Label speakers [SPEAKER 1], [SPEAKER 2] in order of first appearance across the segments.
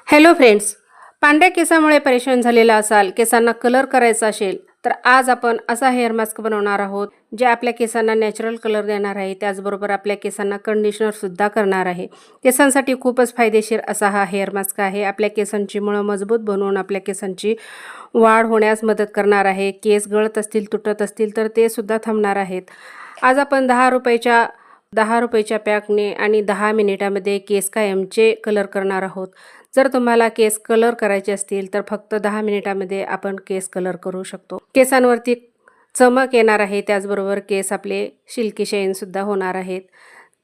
[SPEAKER 1] Hello friends, पांढऱ्या केसामुळे परेशान झालेला असाल, केसांना कलर करायचा असेल तर आज आपण असा हेअर मास्क बनवणार आहोत जे आपल्या केसांना नॅचरल कलर देणार आहे, त्याचबरोबर आपल्या केसांना कंडिशनरसुद्धा करणार आहे। केसांसाठी खूपच फायदेशीर असा हा हेअर मास्क आहे। आपल्या केसांची मुळं मजबूत बनवून आपल्या केसांची वाढ होण्यास मदत करणार आहे। केस गळत असतील, तुटत असतील तर ते सुद्धा थांबणार आहेत। आज आपण 10 रुपयाच्या पॅकने आणि 10 मिनिटामध्ये केस कायमचे कलर करणार आहोत। जर तुम्हाला केस कलर करायचे असतील तर फक्त 10 मिनिटामध्ये आपण केस कलर करू शकतो। केसांवरती चमक येणार आहे, त्याचबरोबर केस आपले सिल्की शाईन सुद्धा होणार आहेत।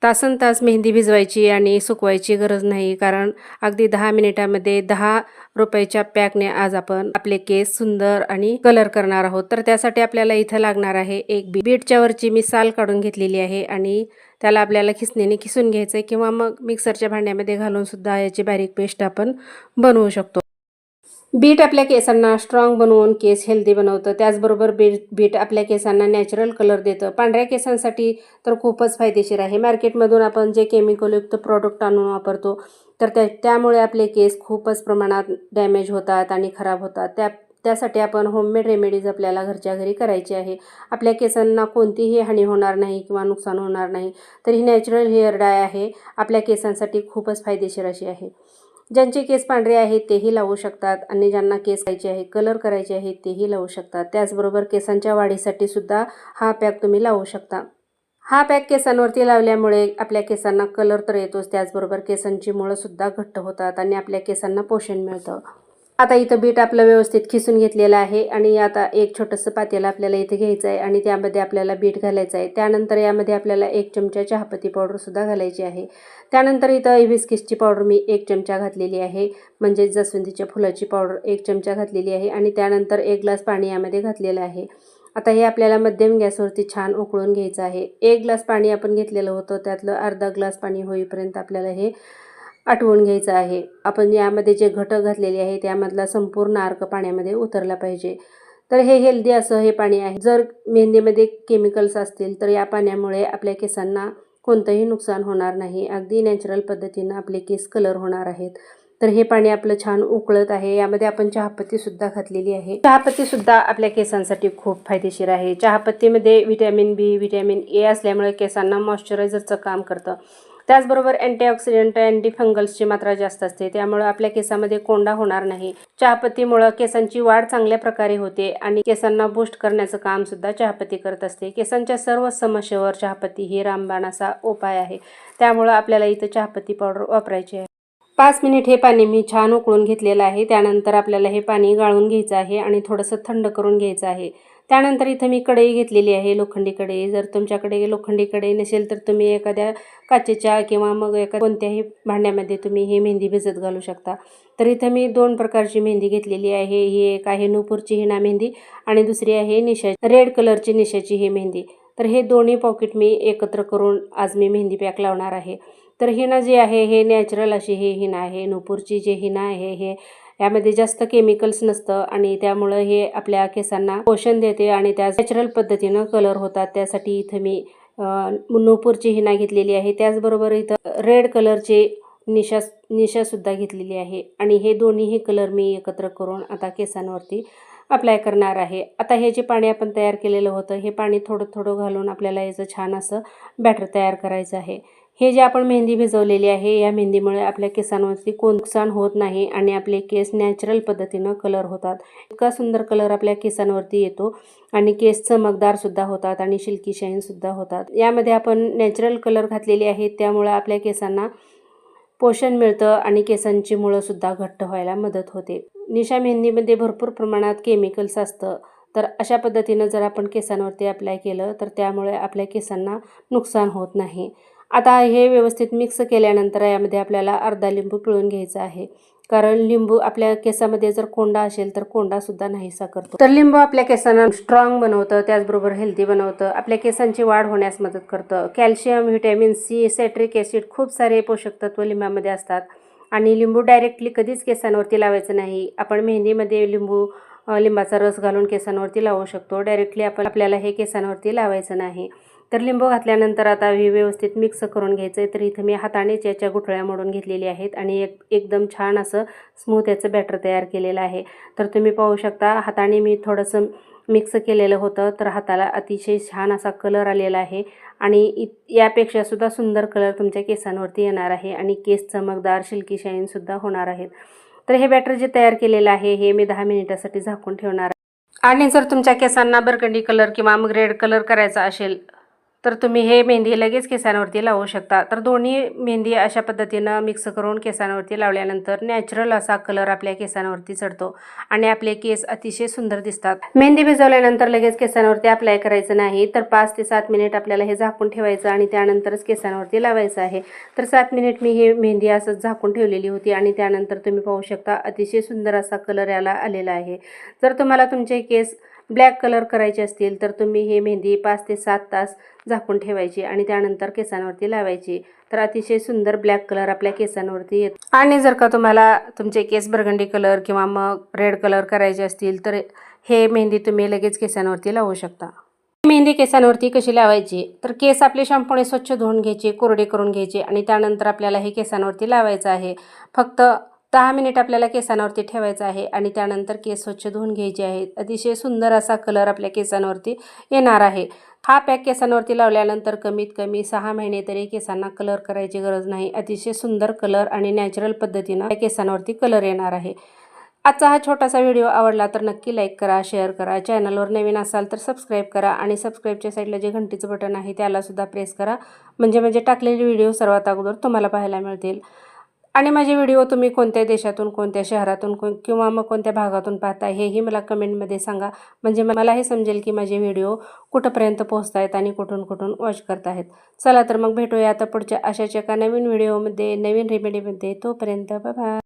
[SPEAKER 1] तासनतास मेहंदी भिजवायची आणि सुकवायची गरज नाही, कारण अगदी 10 मिनिटामध्ये 10 रुपयाच्या पॅकने आज आपण आपले केस सुंदर आणि कलर करणार आहोत। तर त्यासाठी आपल्याला इथं लागणार आहे एक बीटच्या वरची मी साल काढून घेतलेली आहे आणि त्याला आपल्याला खिसणीने खिसून घ्यायचं आहे किंवा मग मिक्सरच्या भांड्यामध्ये घालून सुद्धा याची बारीक पेस्ट आपण बनवू शकतो। बीट आपल्या केसांना स्ट्रॉंग बनवून केस हेल्दी बनवतं, त्याचबरोबर बीट आपल्या केसांना नॅचरल कलर देतं। पांढऱ्या केसांसाठी तर खूपच फायदेशीर आहे। मार्केटमधून आपण जे केमिकलयुक्त प्रॉडक्ट आणून वापरतो तर त्यामुळे आपले केस खूपच प्रमाणात डॅमेज होतात आणि खराब होतात। त्यासाठी आपण होममेड रेमेडीज आपल्याला घरच्या घरी करायची आहे। आपल्या केसांना कोणतीही हानी होणार नाही किंवा नुकसान होणार नाही। तर ही नॅचरल हेअर डाय आहे, आपल्या केसांसाठी खूपच फायदेशीर अशी आहे। ज्यांचे केस पांढरे आहेत तेही लावू शकतात आणि ज्यांना केस करायचे आहे, कलर करायचे आहे तेही लावू शकतात। त्याचबरोबर केसांच्या वाढीसाठी सुद्धा हा पॅक तुम्ही लावू शकता। हा पॅक केसांवरती लावल्यामुळे आपल्या केसांना कलर तर येतोच, त्याचबरोबर केसांची मुळं सुद्धा घट्ट होतात आणि आपल्या केसांना पोषण मिळतं। आता इथं बीट आपलं व्यवस्थित खिसून घेतलेलं आहे आणि आता एक छोटंसं पातेलं आपल्याला इथे घ्यायचं आहे आणि त्यामध्ये आपल्याला बीट घालायचं आहे। त्यानंतर यामध्ये आपल्याला 1 चमचा चहापत्ती पावडरसुद्धा घालायची आहे। त्यानंतर इथं हिबिस्किसची पावडर मी 1 चमचा घातलेली आहे, म्हणजे जास्वंदीच्या फुलाची पावडर 1 चमचा घातलेली आहे आणि त्यानंतर 1 ग्लास पाणी यामध्ये घातलेलं आहे। आता हे आपल्याला मध्यम गॅसवरती छान उकळून घ्यायचं आहे। 1 ग्लास पाणी आपण घेतलेलं होतं, त्यातलं अर्धा ग्लास पाणी होईपर्यंत आपल्याला हे आटवून घ्यायचं आहे। आपण यामध्ये जे घटक घातलेले आहे त्यामधला संपूर्ण अर्क पाण्यामध्ये उतरला पाहिजे। तर हे हेल्दी असं हे पाणी आहे। जर मेहंदीमध्ये केमिकल्स असतील तर या पाण्यामुळे आपल्या केसांना कोणतंही नुकसान होणार नाही, अगदी नॅचरल पद्धतीनं आपले केस कलर होणार आहेत। तर हे पाणी आपलं छान उकळत आहे, यामध्ये आपण चहापत्तीसुद्धा घातलेली आहे। चहापत्तीसुद्धा आपल्या केसांसाठी खूप फायदेशीर आहे। चहापत्तीमध्ये व्हिटॅमिन बी, व्हिटॅमिन ए असल्यामुळे केसांना मॉइश्चरायझरचं काम करतं। त्याचबरोबर अँटीऑक्सिडंट, अँटीफंगल्सची मात्रा जास्त असते, त्यामुळे आपल्या केसामध्ये कोंडा होणार नाही। चहापत्तीमुळे केसांची वाढ चांगल्या प्रकारे होते आणि केसांना बूस्ट करण्याचं काम सुद्धा चहापत्ती करत असते। केसांच्या सर्व समस्येवर चहापत्ती ही रामबाण असा उपाय आहे, त्यामुळे आपल्याला इथं चहापत्ती पावडर वापरायची आहे। 5 मिनिट हे पाणी मी छान उकळून घेतलेलं आहे। त्यानंतर आपल्याला हे पाणी गाळून घ्यायचं आहे आणि थोडंसं थंड करून घ्यायचं आहे। त्यानंतर इथं मी कढई घेतलेली आहे, लोखंडी कढई। जर तुमच्याकडे लोखंडी कढई नसेल तर तुम्ही एखाद्या काचेच्या किंवा मग कोणत्याही भांड्यामध्ये तुम्ही ही मेहंदी भिजत घालू शकता। तर इथं मी 2 प्रकारची मेहंदी घेतलेली आहे। ही एक आहे नूपूरची हिना मेहंदी आणि दुसरी आहे रेड कलरची निशाची ही मेहंदी। तर हे दोन्ही पॉकेट मी एकत्र करून आज मी मेहंदी पॅक लावणार आहे। तर हिना जी आहे हे नॅचरल अशी ही हिना आहे। नूपूरची जे हिना आहे हे यामध्ये जास्त केमिकल्स नसतं आणि त्यामुळं हे आपल्या केसांना पोषण देते आणि त्या नॅचरल पद्धतीनं कलर होतात। त्यासाठी इथं मी नूपूरची हिना घेतलेली आहे। त्याचबरोबर इथं रेड कलरची निशासुद्धा घेतलेली आहे आणि हे दोन्हीही कलर मी एकत्र करून आता केसांवरती अप्लाय करणार आहे। आता हे जे पाणी आपण तयार केलेलं होतं हे पाणी थोडं थोडं घालून आपल्याला याचं छान असं बॅटर तयार करायचं आहे। हे जे आपण मेहंदी भिजवलेली आहे या मेहंदीमुळे आपल्या केसांवरती कोण नुकसान होत नाही आणि आपले केस नॅचरल पद्धतीनं कलर होतात। इतका सुंदर कलर आपल्या केसांवरती येतो आणि केस चमकदार सुद्धा होतात आणि सिल्की शाईन सुद्धा होतात। यामध्ये आपण नॅचरल कलर घातलेले आहेत, त्यामुळे आपल्या केसांना पोषण मिळतं आणि केसांची मुळं सुद्धा घट्ट व्हायला मदत होते। निशा मेहंदीमध्ये भरपूर प्रमाणात केमिकल्स असतं, तर अशा पद्धतीनं जर आपण केसांवरती अप्लाय केलं तर त्यामुळे आपल्या केसांना नुकसान होत नाही। आता हे व्यवस्थित मिक्स केल्यानंतर यामध्ये आपल्याला अर्धा लिंबू पिळून घ्यायचा आहे, कारण लिंबू आपल्या केसामध्ये जर कोंडा असेल तर कोंडासुद्धा नाहीसा करतो। तर लिंबू आपल्या केसांना स्ट्रॉंग बनवतं, त्याचबरोबर हेल्दी बनवतं, आपल्या केसांची वाढ होण्यास मदत करतं। Calcium, vitamin C, citric acid खूप सारे पोषक तत्व लिंबामध्ये असतात आणि लिंबू डायरेक्टली कधीच केसांवरती लावायचं नाही। आपण मेहंदीमध्ये लिंबाचा रस घालून केसांवरती लावू शकतो, डायरेक्टली आपल्याला हे केसांवरती लावायचं नाही। तर लिंबू घातल्यानंतर आता हे व्यवस्थित मिक्स करून घ्यायचं आहे. तर इथं मी हातानेच याच्या गुठळ्या मोडून घेतलेली आहेत आणि एकदम छान असं स्मूथ याचं बॅटर तयार केलेलं आहे. तर तुम्ही पाहू शकता हाताने मी थोडंसं मिक्स केलेलं होतं, तर हाताला अतिशय छान असा कलर आलेला आहे आणि यापेक्षा सुद्धा सुंदर कलर तुमच्या केसांवरती येणार आहे आणि केस चमकदार सिल्की शाईनसुद्धा होणार आहेत. तर हे बॅटर जे तयार केलेलं आहे हे मी 10 मिनिटासाठी झाकून ठेवणार आहे. आणि जर तुमच्या केसांना बर्गंडी कलर किंवा मग रेड कलर करायचा असेल तर तुम्ही हे मेहंदी लगेच केसांवरती लावू शकता. तर दोन्ही मेहंदी अशा पद्धतीनं मिक्स करून केसांवरती लावल्यानंतर नॅचरल असा कलर आपल्या केसांवरती चढतो आणि आपले केस अतिशय सुंदर दिसतात. मेहंदी भिजवल्यानंतर लगेच केसांवरती अप्लाय करायचं नाही, तर 5 ते 7 मिनिट आपल्याला हे झाकून ठेवायचं आणि त्यानंतरच केसांवरती लावायचं आहे. तर 7 मिनिट मी हे मेहंदी असंच झाकून ठेवलेली होती आणि त्यानंतर तुम्ही पाहू शकता अतिशय सुंदर असा कलर याला आलेला आहे. जर तुम्हाला तुमचे केस ब्लॅक कलर करायचे असतील तर तुम्ही हे मेहंदी 5 ते 7 तास झाकून ठेवायची आणि त्यानंतर केसांवरती लावायची. तर अतिशय सुंदर ब्लॅक कलर आपल्या केसांवरती येतो. आणि जर का तुम्हाला तुमचे केस बर्गंडी कलर किंवा मग रेड कलर करायचे असतील तर हे मेहंदी तुम्ही लगेच केसांवरती लावू शकता. मेहंदी केसांवरती कशी लावायची, तर केस आपले शॅम्पूने स्वच्छ धुवून घ्यायचे, कोरडे करून घ्यायचे आणि त्यानंतर आपल्याला हे केसांवरती लावायचं आहे. फक्त 10 मिनिट आपल्याला केसांवरती ठेवायचं आहे आणि त्यानंतर केस स्वच्छ धुवून घ्यायचे आहेत. अतिशय सुंदर असा कलर आपल्या केसांवरती येणार आहे. हा पॅक केसांवरती लावल्यानंतर कमीत कमी 6 महिने तरी केसांना कलर करायची गरज नाही. अतिशय सुंदर कलर आणि नॅचरल पद्धतीनं त्या केसांवरती कलर येणार आहे. आजचा हा छोटासा व्हिडिओ आवडला तर नक्की लाईक करा, शेअर करा. चॅनलवर नवीन असाल तर सबस्क्राईब करा आणि सबस्क्राईबच्या साईडला जे घंटीचं बटन आहे त्यालासुद्धा प्रेस करा. म्हणजे टाकलेले व्हिडिओ सर्वात अगोदर तुम्हाला पाहायला मिळतील. आणि माझे व्हिडिओ तुम्ही कोणत्या देशातून, कोणत्या शहरातून किंवा मग कोणत्या भागातून पाहता हेही मला कमेंटमध्ये सांगा. म्हणजे मला हे समजेल की माझे व्हिडिओ कुठंपर्यंत पोहोचत आहेत आणि कुठून कुठून वॉच करत आहेत. चला तर मग भेटूया आता पुढच्या अशाच एका नवीन व्हिडिओमध्ये, नवीन रेमेडीमध्ये. तोपर्यंत बाय बाय.